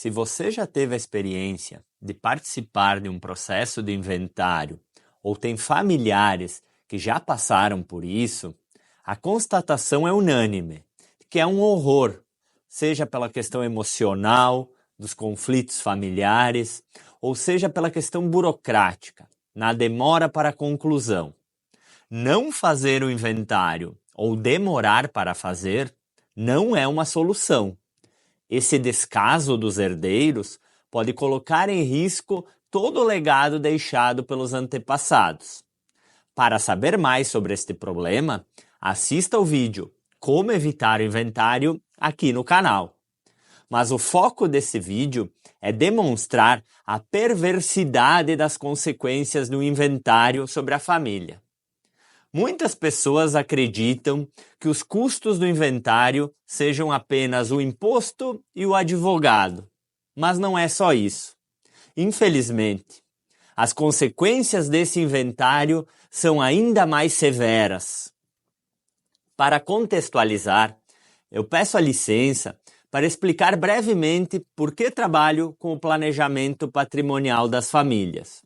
Se você já teve a experiência de participar de um processo de inventário ou tem familiares que já passaram por isso, a constatação é unânime, que é um horror, seja pela questão emocional, dos conflitos familiares, ou seja pela questão burocrática, na demora para a conclusão. Não fazer o inventário ou demorar para fazer não é uma solução. Esse descaso dos herdeiros pode colocar em risco todo o legado deixado pelos antepassados. Para saber mais sobre este problema, assista ao vídeo Como Evitar o Inventário aqui no canal. Mas o foco desse vídeo é demonstrar a perversidade das consequências do inventário sobre a família. Muitas pessoas acreditam que os custos do inventário sejam apenas o imposto e o advogado, mas não é só isso. Infelizmente, as consequências desse inventário são ainda mais severas. Para contextualizar, eu peço a licença para explicar brevemente por que trabalho com o planejamento patrimonial das famílias.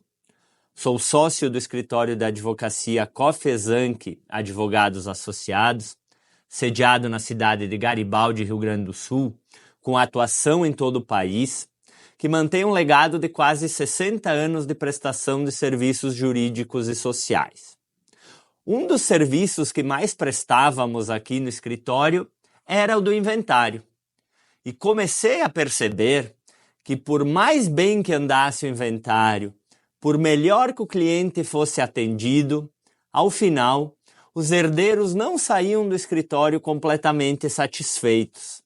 Sou sócio do escritório da advocacia Cofezanc Advogados Associados, sediado na cidade de Garibaldi, Rio Grande do Sul, com atuação em todo o país, que mantém um legado de quase 60 anos de prestação de serviços jurídicos e sociais. Um dos serviços que mais prestávamos aqui no escritório era o do inventário. E comecei a perceber que por mais bem que andasse o inventário, por melhor que o cliente fosse atendido, ao final, os herdeiros não saíam do escritório completamente satisfeitos.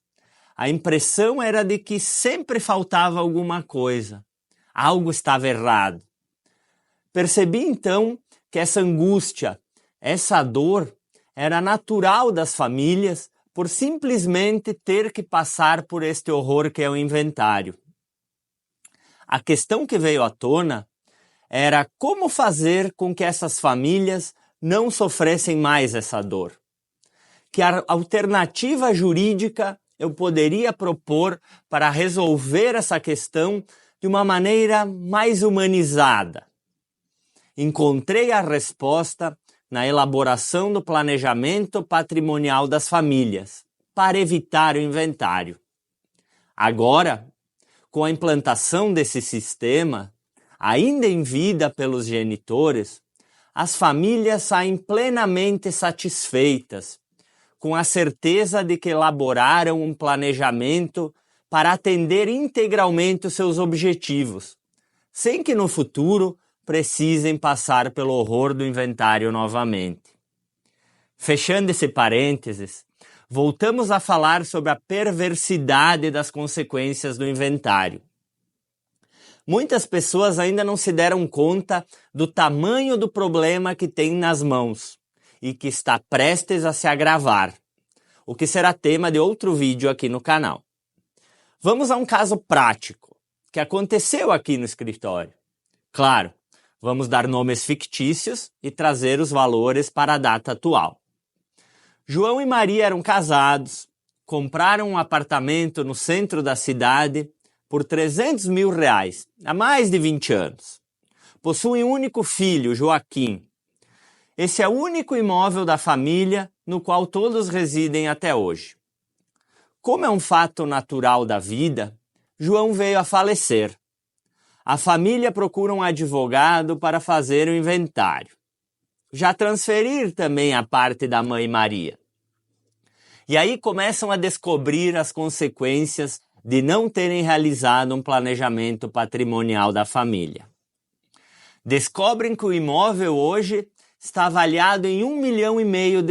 A impressão era de que sempre faltava alguma coisa, algo estava errado. Percebi então que essa angústia, essa dor, era natural das famílias por simplesmente ter que passar por este horror que é o inventário. A questão que veio à tona era como fazer com que essas famílias não sofressem mais essa dor. Que alternativa jurídica eu poderia propor para resolver essa questão de uma maneira mais humanizada? Encontrei a resposta na elaboração do planejamento patrimonial das famílias, para evitar o inventário. Agora, com a implantação desse sistema, ainda em vida pelos genitores, as famílias saem plenamente satisfeitas, com a certeza de que elaboraram um planejamento para atender integralmente os seus objetivos, sem que no futuro precisem passar pelo horror do inventário novamente. Fechando esse parênteses, voltamos a falar sobre a perversidade das consequências do inventário. Muitas pessoas ainda não se deram conta do tamanho do problema que têm nas mãos e que está prestes a se agravar, o que será tema de outro vídeo aqui no canal. Vamos a um caso prático que aconteceu aqui no escritório. Claro, vamos dar nomes fictícios e trazer os valores para a data atual. João e Maria eram casados, compraram um apartamento no centro da cidade por R$300 mil há mais de 20 anos. Possuem um único filho, Joaquim. Esse é o único imóvel da família no qual todos residem até hoje. Como é um fato natural da vida, João veio a falecer. A família procura um advogado para fazer o inventário. Já transferir também a parte da mãe Maria. E aí começam a descobrir as consequências de não terem realizado um planejamento patrimonial da família. Descobrem que o imóvel hoje está avaliado em R$1,5 milhão.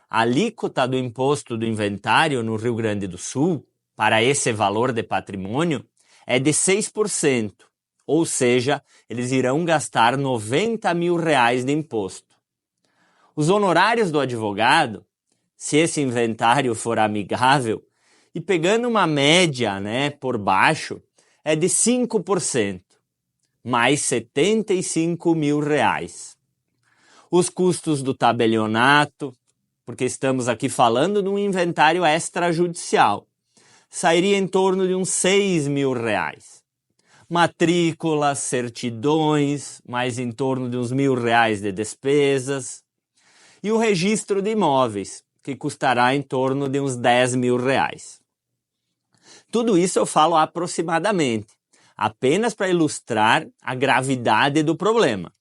A alíquota do imposto do inventário no Rio Grande do Sul, para esse valor de patrimônio, é de 6%, ou seja, eles irão gastar R$90 mil de imposto. Os honorários do advogado, se esse inventário for amigável, e pegando uma média, por baixo, é de 5%, mais R$75 mil. Os custos do tabelionato, porque estamos aqui falando de um inventário extrajudicial, sairia em torno de uns R$6.000. Matrículas, certidões, mais em torno de uns R$1.000 de despesas. E o registro de imóveis, que custará em torno de uns R$10.000. Tudo isso eu falo aproximadamente, apenas para ilustrar a gravidade do problema.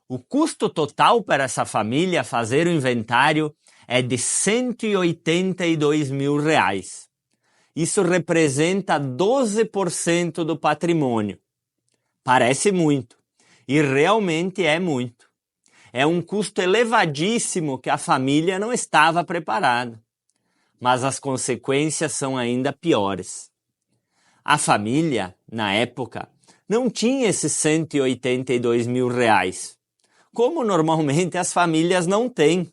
O custo total para essa família fazer o inventário é de R$182.000. Isso representa 12% do patrimônio. Parece muito, e realmente é muito. É um custo elevadíssimo que a família não estava preparada. Mas as consequências são ainda piores. A família, na época, não tinha esses R$182.000, como normalmente as famílias não têm,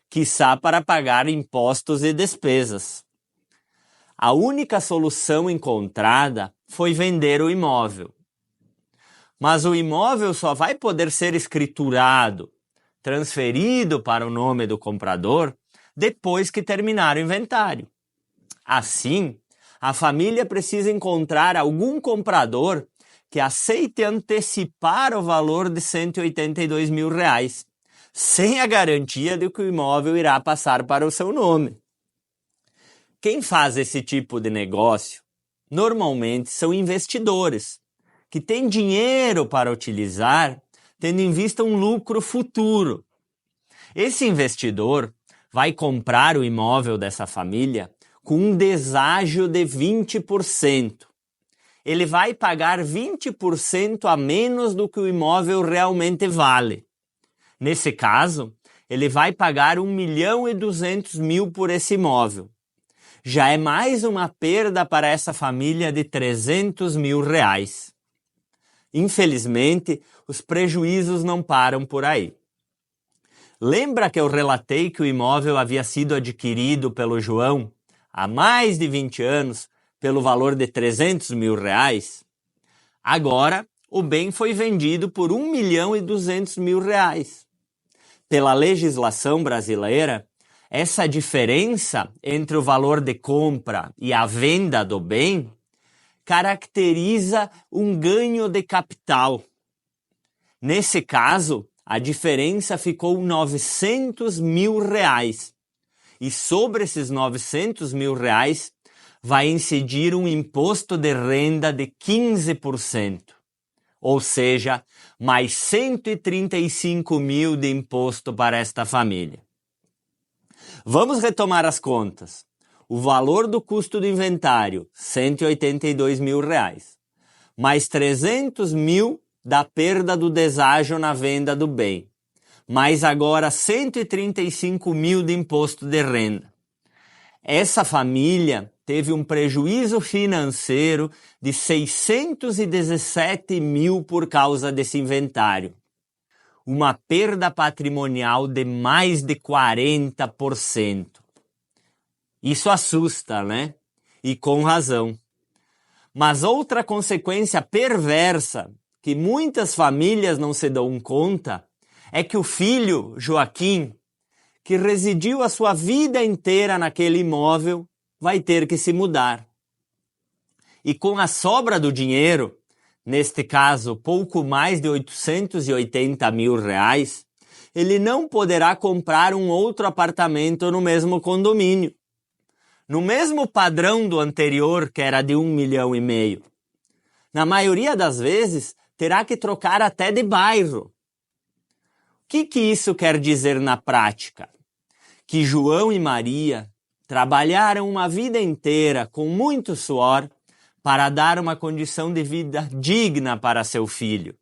quiçá para pagar impostos e despesas. A única solução encontrada foi vender o imóvel. Mas o imóvel só vai poder ser escriturado, transferido para o nome do comprador, depois que terminar o inventário. Assim, a família precisa encontrar algum comprador que aceite antecipar o valor de R$182.000, sem a garantia de que o imóvel irá passar para o seu nome. Quem faz esse tipo de negócio normalmente são investidores, que têm dinheiro para utilizar, tendo em vista um lucro futuro. Esse investidor vai comprar o imóvel dessa família com um deságio de 20%. Ele vai pagar 20% a menos do que o imóvel realmente vale. Nesse caso, ele vai pagar R$1.200.000 por esse imóvel. Já é mais uma perda para essa família de R$300.000. Infelizmente, os prejuízos não param por aí. Lembra que eu relatei que o imóvel havia sido adquirido pelo João há mais de 20 anos pelo valor de R$300.000? Agora, o bem foi vendido por R$1.200.000. Pela legislação brasileira, essa diferença entre o valor de compra e a venda do bem caracteriza um ganho de capital. Nesse caso, a diferença ficou R$900.000. E sobre esses R$900.000 vai incidir um imposto de renda de 15%. Ou seja, mais R$135.000 de imposto para esta família. Vamos retomar as contas. O valor do custo do inventário, R$182.000, mais R$300.000 da perda do deságio na venda do bem, mais agora R$135.000 de imposto de renda. Essa família teve um prejuízo financeiro de R$617.000 por causa desse inventário. Uma perda patrimonial de mais de 40%. Isso assusta, né? E com razão. Mas outra consequência perversa, que muitas famílias não se dão conta, é que o filho, Joaquim, que residiu a sua vida inteira naquele imóvel, vai ter que se mudar. E com a sobra do dinheiro, neste caso pouco mais de R$880.000, ele não poderá comprar um outro apartamento no mesmo condomínio, no mesmo padrão do anterior, que era de R$1,5 milhão. Na maioria das vezes, terá que trocar até de bairro. O que isso quer dizer na prática? Que João e Maria trabalharam uma vida inteira com muito suor para dar uma condição de vida digna para seu filho.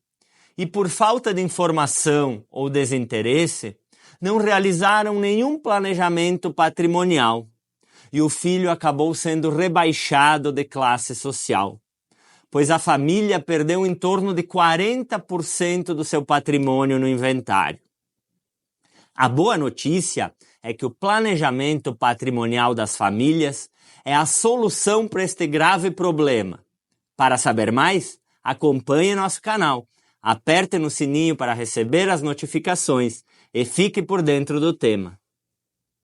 E por falta de informação ou desinteresse, não realizaram nenhum planejamento patrimonial. E o filho acabou sendo rebaixado de classe social, pois a família perdeu em torno de 40% do seu patrimônio no inventário. A boa notícia é que o planejamento patrimonial das famílias é a solução para este grave problema. Para saber mais, acompanhe nosso canal, aperte no sininho para receber as notificações e fique por dentro do tema.